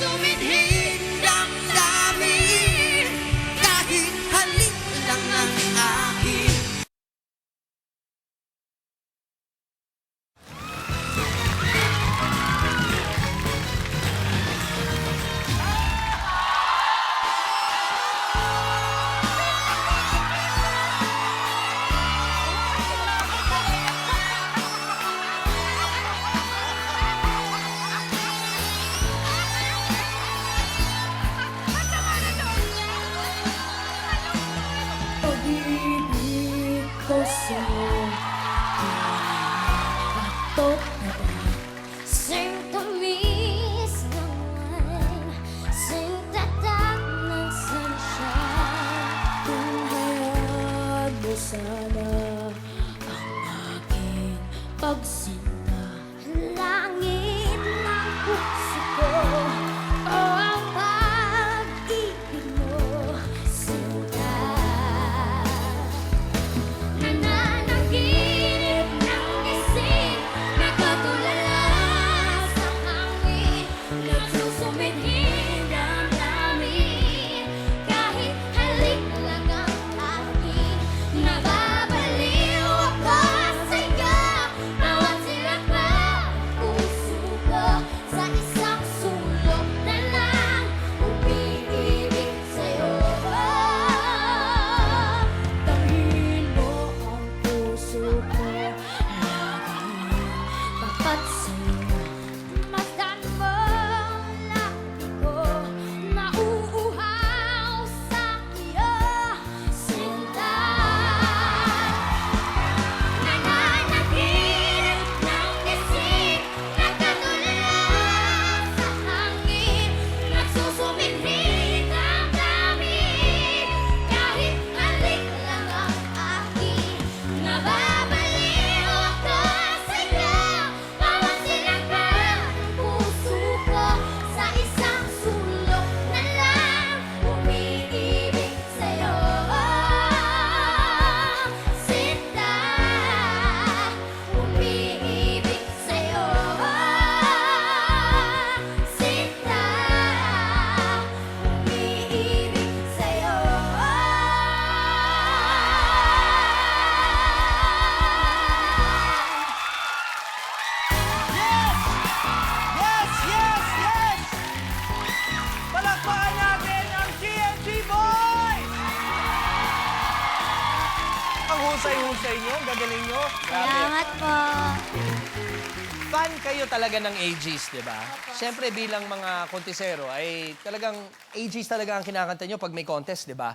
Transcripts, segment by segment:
suminhing damdamin. Kahit halik lang ang akin. Pag-ibig ko sa'yo, patot na ba? Sing tamis ng wine, sing tatak ng sunshine. Kung hayag mo sana ang aking pagsinta, langit ng puso ko, o ang pag-ibig mo, sinta. Nananaginip ng gising, nakatulala sa hangin, nagsusumidhing damdamin. Kahit halik lang ang akin, nababaliw ako sa'yo. Bawat silak ng puso ko, sa isang sulok na lang umiibig sa'yo. Tanghin mo ang puso ko, laging tapat sa'yo. Masdan mo ang labi ko, nauuhaw sa iyo, sinta. Nananaginip ng gising, nakatulala sa hangin, nagsusumidhing damdamin. Kahit halik lang ang akin, nababaliw ako sa'yo. Bawat silak ng puso ko, sa isang sulok na lang umiibig sa'yo. Sinta, umiibig sa'yo. Sinta, umiibig sa'yo. Yes! Yes! Yes! Palakpakan natin ang TNT Boys! Ang husay-husay nyo, gagaling nyo. Grabe. Salamat po. Fan kayo talaga ng AGs, di ba? Siyempre bilang mga kontisero ay talagang AGs talaga ang kinakanta nyo pag may contest, di ba?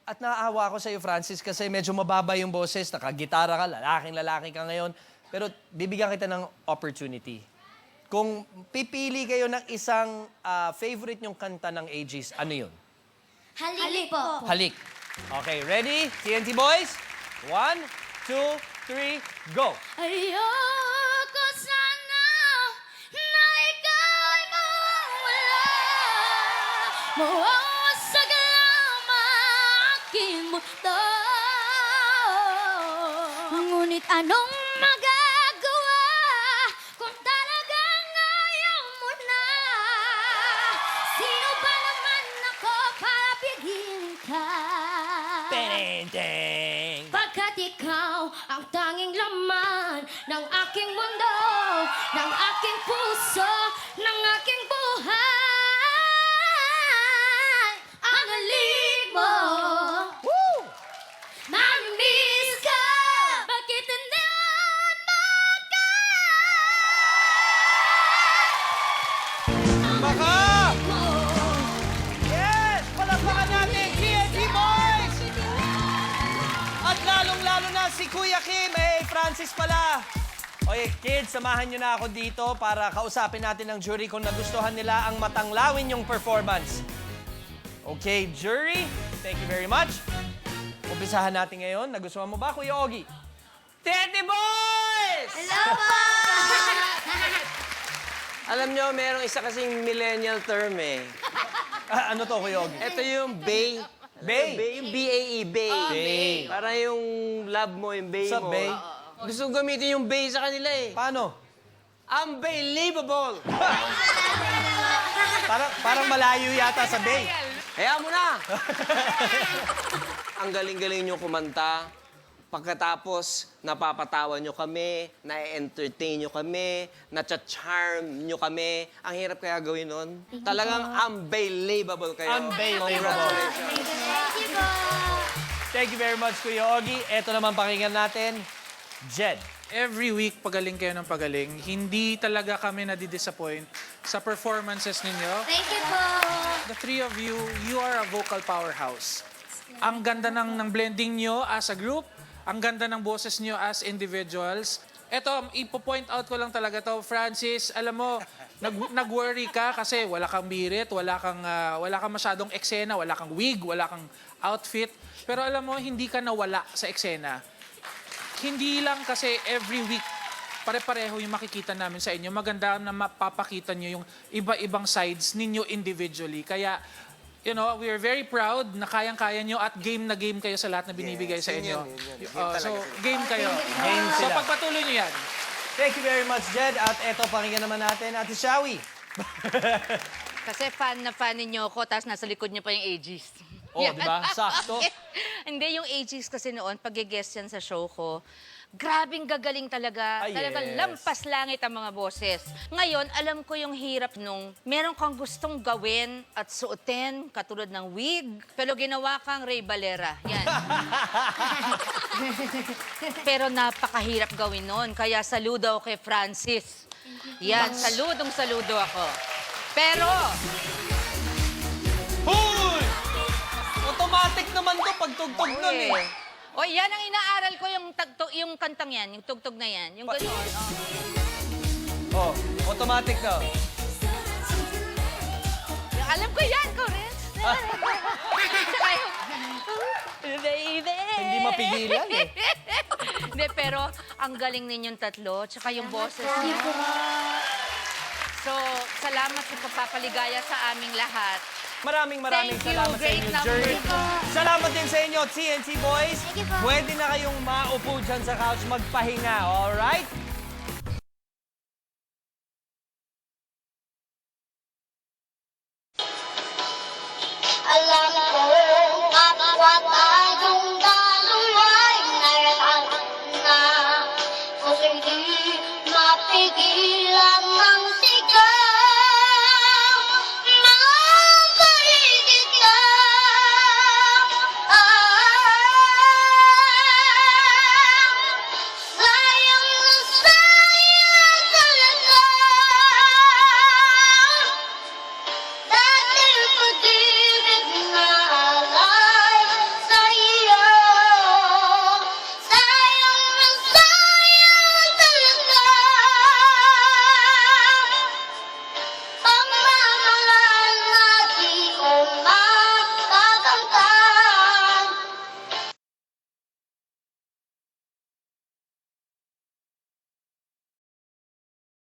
At naaawa ako sa iyo, Francis, kasi medyo mababa yung boses, nakagitara ka, lalaking-lalaki ka ngayon. Pero bibigyan kita ng opportunity. Kung pipili kayo ng isang favorite nyong kanta ng AGs, ano yun? Halik po. Halik. Okay, ready? TNT Boys? 1, 2, 3, go! Ayoko sana na ikaw'y mawala, mawawasag lang aking mundo. Ngunit anong magagawa kung talagang ayaw mo na? Sino ba naman ako para pigilin ka? Ding! Pagkat ikaw ang tanging laman ng aking mundo, ng aking puso, ng aking buhay. Ang halik mo, mamimiss ka. Bakit hindi mo ka? Ang Baka! halik mo. Yes! Palakpakan natin, TNT Boys! At lalong-lalo na si Kuya Kim, Francis pala. Okay, kids, samahan nyo na ako dito para kausapin natin ang jury kung nagustuhan nila ang matanglawin yung performance. Okay, jury, thank you very much. Umpisahan natin ngayon. Nagustuhan mo ba, Kuya Ogie? TNT Boys! Hello po! Alam nyo, merong isa kasing millennial term eh. Ano to, Kuya Ogie? Ito yung bay. Bay? Yung B-A-E, bay. Bay. Parang yung love mo, yung bay Sa mo. bay? Gusto kong gamitin yung bay sa kanila eh. Paano? Unbelievable! Parang malayo yata sa Bay. Hayaan mo na! Ang galing-galing nyo kumanta. Pagkatapos, napapatawa nyo kami, na-entertain nyo kami, na-charm nyo kami. Ang hirap kaya gawin nun. Talagang unbelievable kayo. Unbelievable. Congratulations. Thank you po. Thank you very much, Kuya Ogie. Ito naman pakinggan natin, Jed. Every week, pagaling kayo ng pagaling. Hindi talaga kami nadidisappoint sa performances ninyo. Thank you po. The three of you, you are a vocal powerhouse. Ang ganda ng blending nyo as a group, ang ganda ng boses nyo as individuals. Eto, ipo-point out ko lang talaga to, Francis, alam mo, nag-worry ka kasi wala kang birit, wala kang masyadong eksena, wala kang wig, wala kang outfit. Pero alam mo, hindi ka nawala sa eksena. Hindi lang kasi every week, pare-pareho yung makikita namin sa inyo. Maganda na mapapakita nyo yung iba-ibang sides ninyo individually. Kaya, you know, we are very proud na kayang-kaya nyo at game na game kayo sa lahat na binibigay sa inyo. So, game kayo. Game So, sila. pagpatuloy nyo yan. Thank you very much, Jed. At eto, pakinggan naman natin, Ate Shawi. Kasi fan na fan ninyo ako, tapos nasa likod niyo pa yung ages. Oh, di ba? Sakto. Hindi, yung ages kasi noon, pag-guest yan sa show ko, grabing gagaling talaga. Ah, Talagang yes. lampas langit ang mga boses. Ngayon, alam ko yung hirap nung meron kang gustong gawin at suotin, katulad ng wig, pero ginawa kang Ray Valera. Yan. Pero napakahirap gawin noon. Kaya saludo ako kay Francis. Yan, saludo ako. Pero, Hoy! Automatic naman to pagtugtog nun eh. O, yan ang inaaral ko, yung kantang yan, yung tugtog na yan. Yung gano'n. Oh, automatic na. Alam ko yan, Corinne. Tsaka yung, baby. Hindi mapigilan eh. Hindi, pero ang galing ninyong tatlo, tsaka yung boses niyo. So, salamat sa pagpapaligaya sa aming lahat. Maraming Thank you, salamat sa great inyo, number. Jerry. Salamat din sa inyo, TNT Boys. Thank you po. Pwede na kayong maupo dyan sa couch magpahinga, alright?